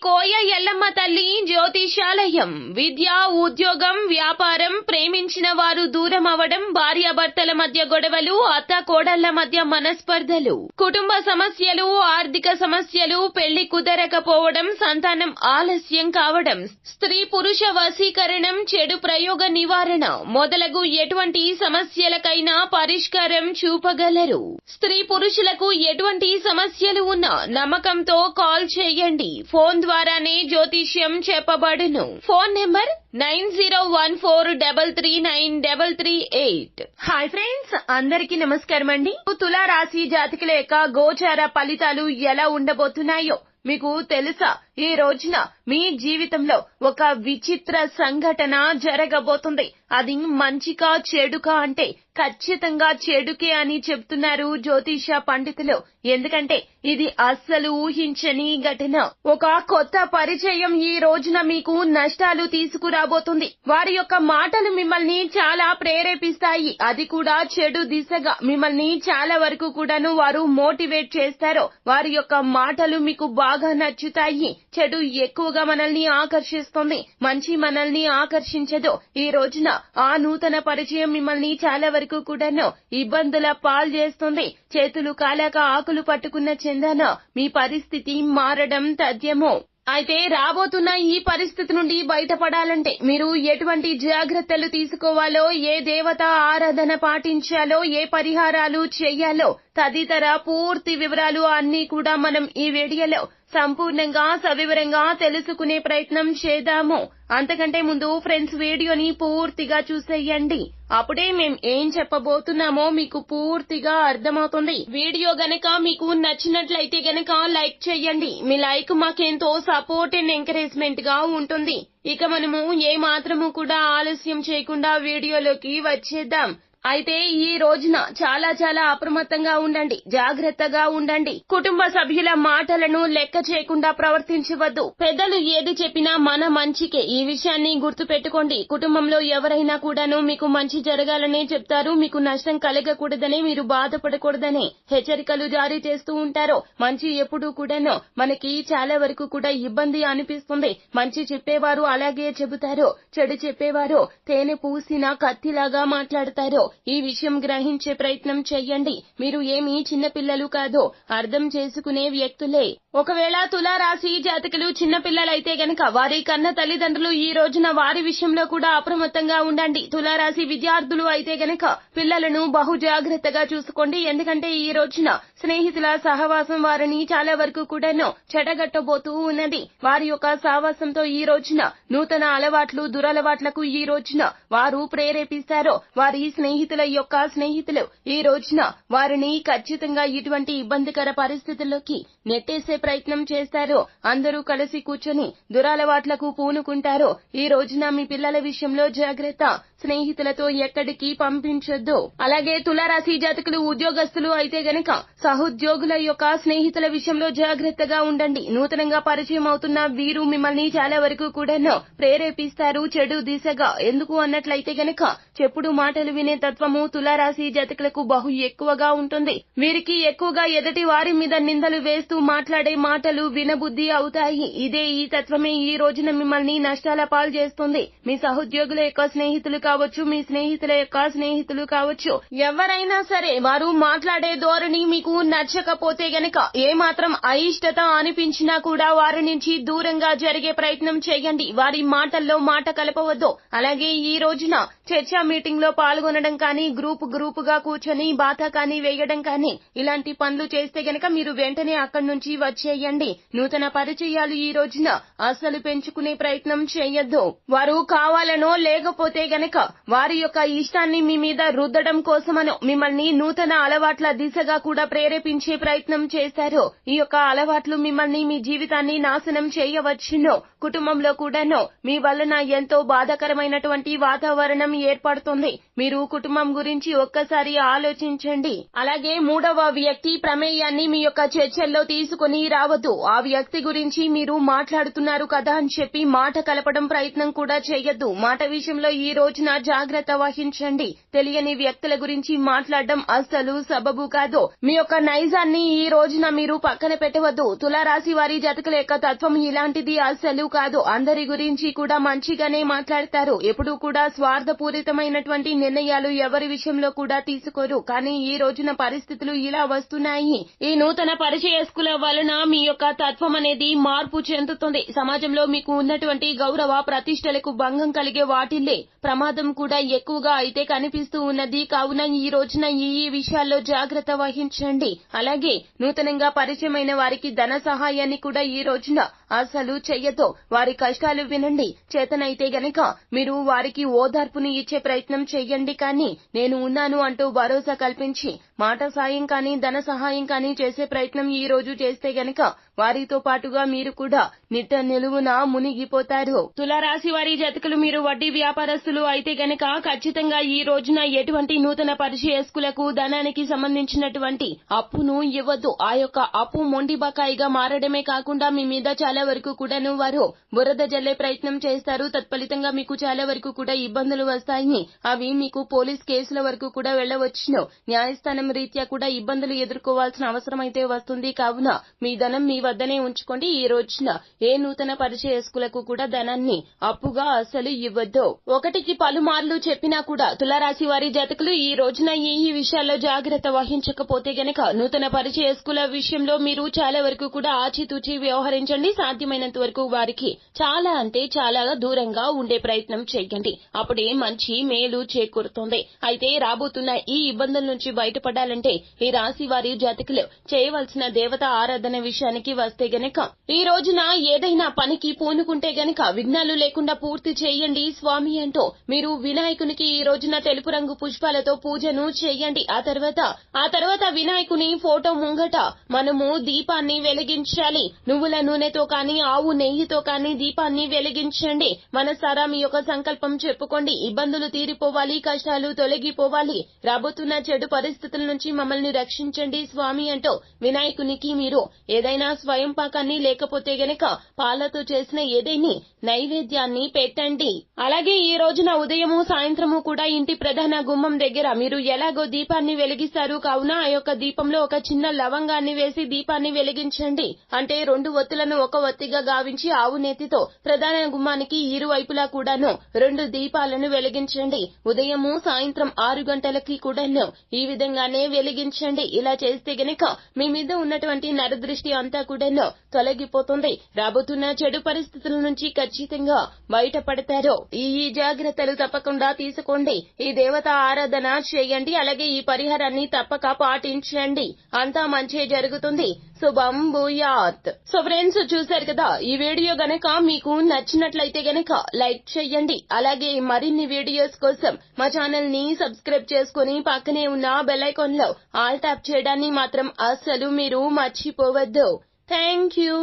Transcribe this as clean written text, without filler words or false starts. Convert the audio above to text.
కోయ ఎల్లమ్మ తల్లి జ్యోతిషాలయం. విద్య, ఉద్యోగం, వ్యాపారం, ప్రేమించిన వారు దూరం అవడం, భార్యాభర్తల మధ్య గొడవలు, అత్త కోడళ్ల మధ్య మనస్పర్ధలు, కుటుంబ సమస్యలు, ఆర్థిక సమస్యలు, పెళ్లి కుదరకపోవడం, సంతానం ఆలస్యం కావడం, స్త్రీ పురుష వశీకరణం, చెడు ప్రయోగ నివారణ మొదలగు ఎటువంటి సమస్యలకైనా పరిష్కారం చూపగలరు. స్త్రీ పురుషులకు ఎటువంటి సమస్యలు ఉన్నా నమ్మకంతో కాల్ చేయండి. ఫోన్ ద్వారానే జ్యోతిష్యం చెప్పబడును. Phone number 9014339338. హాయ్ ఫ్రెండ్స్, అందరికీ నమస్కారం అండి. తులా రాశి జాతకుల యొక్క గోచార ఫలితాలు ఎలా ఉండబోతున్నాయో మీకు తెలుసా? ఈ రోజున మీ జీవితంలో ఒక విచిత్ర సంఘటన జరగబోతుంది. అది మంచికా చెడుకా అంటే ఖచ్చితంగా చెడుకే అని చెప్తున్నారు జ్యోతిష పండితులు. ఎందుకంటే ఇది అస్సలు ఊహించని ఘటన. ఒక కొత్త పరిచయం ఈ రోజున మీకు నష్టాలు తీసుకురాబోతుంది. వారి యొక్క మాటలు మిమ్మల్ని చాలా ప్రేరేపిస్తాయి. అది కూడా చెడు దిశగా. మిమ్మల్ని చాలా వరకు కూడాను వారు మోటివేట్ చేస్తారు. వారి యొక్క మాటలు మీకు బాగా నచ్చుతాయి. చెడు ఎక్కువగా మనల్ని ఆకర్షిస్తుంది, మంచి మనల్ని ఆకర్షించదు. ఈ రోజున ఆ నూతన పరిచయం మిమ్మల్ని చాలా వరకు కూడాను ఇబ్బందుల పాలు చేస్తుంది. చేతులు కాలాక ఆకులు పట్టుకున్న చందాన మీ పరిస్థితి మారడం తథ్యము. అయితే రాబోతున్న ఈ పరిస్థితి నుండి బయటపడాలంటే మీరు ఎటువంటి జాగ్రత్తలు తీసుకోవాలో, ఏ దేవత ఆరాధన పాటించాలో, ఏ పరిహారాలు చేయాలో తదితర పూర్తి వివరాలు అన్ని కూడా మనం ఈ వీడియోలో సంపూర్ణంగా సవివరంగా తెలుసుకునే ప్రయత్నం చేద్దాము. అంతకంటే ముందు ఫ్రెండ్స్, వీడియోని పూర్తిగా చూసేయండి. అప్పుడే మేం ఏం చెప్పబోతున్నామో మీకు పూర్తిగా అర్థమవుతుంది. వీడియో గనక మీకు నచ్చినట్లయితే గనక లైక్ చేయండి. మీ లైక్ మాకెంతో సపోర్ట్ అండ్ ఎంకరేజ్మెంట్ గా ఉంటుంది. ఇక మనము ఏ మాత్రము కూడా ఆలస్యం చేయకుండా వీడియోలోకి వచ్చేద్దాం. అయితే ఈ రోజున చాలా చాలా అప్రమత్తంగా ఉండండి, జాగ్రత్తగా ఉండండి. కుటుంబ సభ్యుల మాటలను లెక్క చేయకుండా ప్రవర్తించవద్దు. పెద్దలు ఏది చెప్పినా మన మంచికే. ఈ విషయాన్ని గుర్తు పెట్టుకోండి. కుటుంబంలో ఎవరైనా కూడాను మీకు మంచి జరగాలనే చెప్తారు. మీకు నష్టం కలగకూడదని, మీరు బాధపడకూడదని హెచ్చరికలు జారీ చేస్తూ ఉంటారు. మంచి ఎప్పుడూ కూడాను మనకి చాలా వరకు కూడా ఇబ్బంది అనిపిస్తుంది. మంచి చెప్పేవారు అలాగే చెబుతారు, చెడు చెప్పేవారు తేనె పూసిన కత్తిలాగా మాట్లాడతారు. ఈ విషయం గ్రహించే ప్రయత్నం చెయ్యండి. మీరు ఏమీ చిన్నపిల్లలు కాదు, అర్థం చేసుకునే వ్యక్తులే. ఒకవేళ తులారాశి జాతకులు చిన్నపిల్లలైతే గనక వారి కన్న తల్లిదండ్రులు ఈ రోజున వారి విషయంలో కూడా అప్రమత్తంగా ఉండండి. తులారాశి విద్యార్థులు అయితే గనక పిల్లలను బహు జాగ్రత్తగా చూసుకోండి. ఎందుకంటే ఈ రోజున స్నేహితుల సహవాసం వారిని చాలా వరకు కూడాను చెడగట్టబోతూ ఉన్నది. వారి యొక్క సహవాసంతో ఈ రోజున నూతన అలవాట్లు, దురలవాట్లకు ఈ రోజున వారు ప్రేరేపిస్తారు. వారి స్నేహితుల యొక్క స్నేహితులు ఈ రోజున వారిని ఖచ్చితంగా ఇటువంటి ఇబ్బందికర పరిస్థితుల్లోకి నెట్టేసే ప్రయత్నం చేస్తారు. అందరూ కలిసి కూర్చొని దురలవాట్లకు పూనుకుంటారు. ఈ రోజున మీ పిల్లల విషయంలో జాగ్రత్త. స్నేహితులతో ఎక్కడికి పంపించొద్దు. అలాగే తులారాశి జాతకులు ఉద్యోగస్తులు అయితే గనక సహోద్యోగుల యొక్క స్నేహితుల విషయంలో జాగ్రత్తగా ఉండండి. నూతనంగా పరిచయం అవుతున్న వీరు మిమ్మల్ని చాలా వరకు కూడాను ప్రేరేపిస్తారు చెడు దిశగా. ఎందుకు అన్నట్లయితే గనక చెప్పుడు మాటలు వినే తత్వము తులారాశి జాతకులకు బహు ఎక్కువగా ఉంటుంది. వీరికి ఎక్కువగా ఎదుటి వారి మీద నిందలు వేస్తూ మాట్లాడే మాటలు వినబుద్ధి అవుతాయి. ఇదే ఈ తత్వమే ఈ రోజున మిమ్మల్ని నష్టాల పాలు చేస్తుంది. మీ సహోద్యోగుల యొక్క స్నేహితులు కావచ్చు, మీ స్నేహితుల యొక్క స్నేహితులు కావచ్చు, ఎవరైనా సరే వారు మాట్లాడే ధోరణి మీకు నచ్చకపోతే గనక ఏమాత్రం అయిష్టత అనిపించినా కూడా వారి నుంచి దూరంగా జరిగే ప్రయత్నం చేయండి. వారి మాటల్లో మాట కలపవద్దు. అలాగే ఈ రోజున చర్చా మీటింగ్ లో పాల్గొనడం కానీ, గ్రూపుగా కూర్చొని బాతా కానీ వేయడం కానీ ఇలాంటి పనులు చేస్తే గనక మీరు వెంటనే అక్కడి నుంచి వచ్చేయండి. నూతన పరిచయాలు ఈ రోజున అస్సలు పెంచుకునే ప్రయత్నం చేయొద్దు. వారు కావాలనో లేకపోతే గనక వారి యొక్క ఇష్టాన్ని మీ మీద రుద్దడం కోసమనో మిమ్మల్ని నూతన అలవాట్ల దిశగా కూడా ప్రేరేపించే ప్రయత్నం చేశారు. ఈ యొక్క అలవాట్లు మిమ్మల్ని, మీ జీవితాన్ని నాశనం చేయవచ్చును. కుటుంబంలో కూడాను మీ వలన ఎంతో బాధాకరమైనటువంటి వాతావరణం ఏర్పడుతుంది. మీరు కుటుంబం గురించి ఒక్కసారి ఆలోచించండి. అలాగే మూడవ వ్యక్తి ప్రమేయాన్ని మీ యొక్క చర్చల్లో తీసుకుని రావద్దు. ఆ వ్యక్తి గురించి మీరు మాట్లాడుతున్నారు కదా అని చెప్పి మాట కలపడం ప్రయత్నం కూడా చేయొద్దు. మాట విషయంలో ఈ రోజున జాగ్రత్త వహించండి. తెలియని వ్యక్తుల గురించి మాట్లాడడం అస్సలు సబబు కాదు. మీ యొక్క నైజాన్ని ఈ రోజున మీరు పక్కన పెట్టవద్దు. తులారాశి వారి జాతకుల యొక్క తత్వం ఇలాంటిది అస్సలు కాదు. అందరి గురించి కూడా మంచిగానే మాట్లాడతారు. ఎప్పుడూ కూడా స్వార్థపూరితమైనటువంటి నిర్ణయాలు ఎవరి విషయంలో కూడా తీసుకోరు. కానీ ఈ రోజున పరిస్థితులు ఇలా వస్తున్నాయి. ఈ నూతన పరిచయస్కుల వలన మీ యొక్క తత్వం అనేది మార్పు చెందుతుంది. సమాజంలో మీకు ఉన్నటువంటి గౌరవ ప్రతిష్టలకు భంగం కలిగే వాటిల్లే ప్రమాదం కూడా ఎక్కువగా అయితే కనిపిస్తూ ఉన్నది. కావున ఈ రోజున ఈ విషయాల్లో జాగ్రత్త వహించండి. అలాగే నూతనంగా పరిచయమైన వారికి ధన సహాయాన్ని కూడా ఈ రోజున అసలు చెయ్యతో వారి కష్టాలు వినండి. చేతనైతే గనక మీరు వారికి ఓదార్పుని ఇచ్చే ప్రయత్నం చెయ్యండి. కానీ నేను ఉన్నాను అంటూ భరోసా కల్పించి మాట సాయం కానీ ధన సహాయం కానీ చేసే ప్రయత్నం ఈ రోజు చేస్తే గనక వారితో పాటుగా మీరు కూడా నిట్ట నిలువున మునిగిపోతారు. తులారాశి వారి జాతకులు మీరు వడ్డీ వ్యాపారస్తులు అయితే గనక ఖచ్చితంగా ఈ రోజున ఎటువంటి నూతన పరిచయస్కులకు ధనానికి సంబంధించినటువంటి అప్పును ఇవ్వద్దు. ఆ యొక్క అప్పు మొండి బకాయిగా మారడమే కాకుండా మీ మీద చాలా వరకు కూడాను వారు బురద జల్లే ప్రయత్నం చేస్తారు. తత్ఫలితంగా మీకు చాలా వరకు కూడా ఇబ్బందులు వస్తాయి. అవి మీకు పోలీస్ కేసుల వరకు కూడా వెళ్లవచ్చును. న్యాయస్థానం రీత్యా కూడా ఇబ్బందులు ఎదుర్కోవాల్సిన అవసరం అయితే వస్తుంది. కావున మీ ధనం మీ వద్దనే ఉంచుకోండి. ఈ రోజున ఏ నూతన పరిచయస్కులకు కూడా ధనాన్ని అప్పుగా అసలు ఇవ్వద్దు. ఒకటికి పలుమార్లు చెప్పినా కూడా తులారాశి వారి జాతకులు ఈ రోజున ఈ విషయాల్లో జాగ్రత్త వహించకపోతే గనక నూతన పరిచయస్కుల విషయంలో మీరు చాలా వరకు కూడా ఆచితూచి వ్యవహరించండి. సాధ్యమైనంత వరకు వారికి చాలా అంటే చాలా దూరంగా ఉండే ప్రయత్నం చేయండి. అప్పుడే మంచి మేలు చేకూరుతుంది. అయితే రాబోతున్న ఈ ఇబ్బందుల నుంచి బయటపడాలంటే ఈ రాశి వారి జాతకులు చేయవలసిన దేవత ఆరాధన విషయానికి వస్తే గనక ఈ రోజున ఏదైనా పనికి పూనుకుంటే గనక విఘ్నాలు లేకుండా పూర్తి చేయండి స్వామి అంటూ మీరు వినాయకునికి ఈ రోజున తెలుపు రంగు పుష్పాలతో పూజను చేయండి. ఆ తర్వాత వినాయకుని ఫోటో ముంగట మనము దీపాన్ని వెలిగించాలి. నువ్వుల నూనెతో కానీ ఆవు నెయ్యితో కానీ దీపాన్ని వెలిగించండి. మనసారా మీ యొక్క సంకల్పం చెప్పుకోండి. ఇబ్బందులు తీరిపోవాలి, కష్టాలు తొలగిపోవాలి, రాబోతున్న చెడు పరిస్థితుల నుంచి మమ్మల్ని రక్షించండి స్వామి అంటూ వినాయకునికి మీరు ఏదైనా స్వయం పాకాన్ని లేకపోతే గనక పాలతో చేసిన ఏదైనా నైవేద్యాన్ని పెట్టండి. అలాగే ఈ రోజున ఉదయము సాయంత్రము కూడా ఇంటి ప్రధాన గుమ్మం దగ్గర మీరు ఎలాగో దీపాన్ని వెలిగిస్తారు. కావున ఆ యొక్క దీపంలో ఒక చిన్న లవంగాన్ని వేసి దీపాన్ని వెలిగించండి. అంటే 2 ఒత్తులను ఒక ఒత్తిగా గావించి ఆవు నేతితో ప్రధాన గుమ్మానికి ఇరువైపులా కూడాను 2 దీపాలను వెలిగించండి. ఉదయము సాయంత్రం 6 గంటలకి కూడాను ఈ విధంగానే వెలిగించండి. ఇలా చేస్తే గనక మీ మీద ఉన్నటువంటి నరదృష్టి అంతా కూడాను తొలగిపోతుంది. రాబోతున్న చెడు పరిస్థితుల నుంచి ఖచ్చితంగా బయటపడతారు. ఈ జాగ్రత్తలు తప్పకుండా తీసుకోండి. ఈ దేవత ఆరాధన చేయండి. అలాగే ఈ పరిహారాన్ని తప్పక పాటించండి. అంతా మంచి జరుగుతుంది. శుభం భూయాత్. సో ఫ్రెండ్స్, చూశారు కదా, ఈ వీడియో గనక మీకు నచ్చినట్లయితే గనక లైక్ చేయండి. అలాగే మరిన్ని వీడియోస్ కోసం మా ఛానల్ ని సబ్స్క్రైబ్ చేసుకుని పక్కనే ఉన్న బెల్ ఐకాన్ లో ఆల్ ట్యాప్ చేయడాన్ని మాత్రం అస్సలు మీరు మర్చిపోవద్దు. Thank you.